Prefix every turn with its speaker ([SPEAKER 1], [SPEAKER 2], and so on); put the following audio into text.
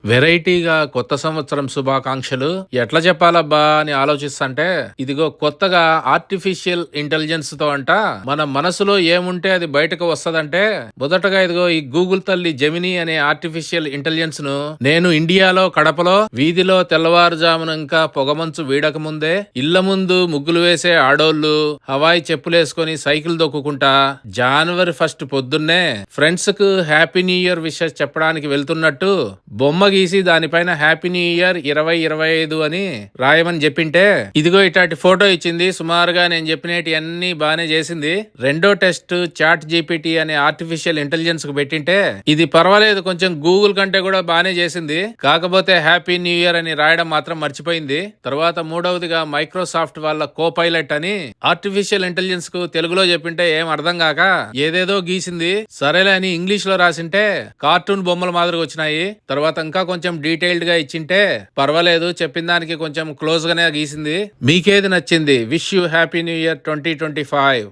[SPEAKER 1] వెరైటీగా కొత్త సంవత్సరం శుభాకాంక్షలు ఎట్లా చెప్పాలబ్బా అని ఆలోచిస్తాంటే ఇదిగో కొత్తగా ఆర్టిఫిషియల్ ఇంటెలిజెన్స్ తో అంట మన మనసులో ఏముంటే అది బయటకు వస్తదంటే మొదటగా ఇదిగో ఈ గూగుల్ తల్లి జెమిని అనే ఆర్టిఫిషియల్ ఇంటెలిజెన్స్ ను నేను ఇండియాలో కడపలో వీధిలో తెల్లవారుజామున ఇంకా పొగమంచు వీడక ముందే ఇళ్ల ముందు ముగ్గులు వేసే ఆడోళ్లు హవాయి చెప్పులేసుకొని సైకిల్ దొక్కుకుంటా జనవరి 1 పొద్దున్నే ఫ్రెండ్స్ కు హ్యాపీ న్యూ ఇయర్ విషెస్ చెప్పడానికి వెళ్తున్నట్టు బొమ్మ గీసి దానిపైన హ్యాపీ న్యూ ఇయర్ 2025 అని రాయమని చెప్పింటే ఇదిగో ఇట్లాంటి ఫోటో ఇచ్చింది. సుమారుగా నేను చెప్పినట్టు అన్ని బానే చేసింది. రెండో టెస్ట్ చాట్ జీపీటీ అనే ఆర్టిఫిషియల్ ఇంటెలిజెన్స్ కు పెట్టింటే ఇది పర్వాలేదు, కొంచెం గూగుల్ కంటే కూడా బానే చేసింది. కాకపోతే హ్యాపీ న్యూ ఇయర్ అని రాయడం మాత్రం మర్చిపోయింది. తర్వాత మూడవదిగా మైక్రోసాఫ్ట్ వాళ్ళ కో పైలట్ అని ఆర్టిఫిషియల్ ఇంటెలిజెన్స్ కు తెలుగులో చెప్పింటే ఏం అర్థం కాక ఏదేదో గీసింది. సరేలే అని ఇంగ్లీష్ లో రాసింటే కార్టూన్ బొమ్మల మాదిరిగా వచ్చినాయి. తర్వాత ఇంకా కొంచెం డీటెయిల్డ్ గా ఇచ్చింటే పర్వాలేదు, చెప్పిన దానికి కొంచెం క్లోజ్ గానే గీసింది. మీకేది నచ్చింది? Wish you happy new year 2025.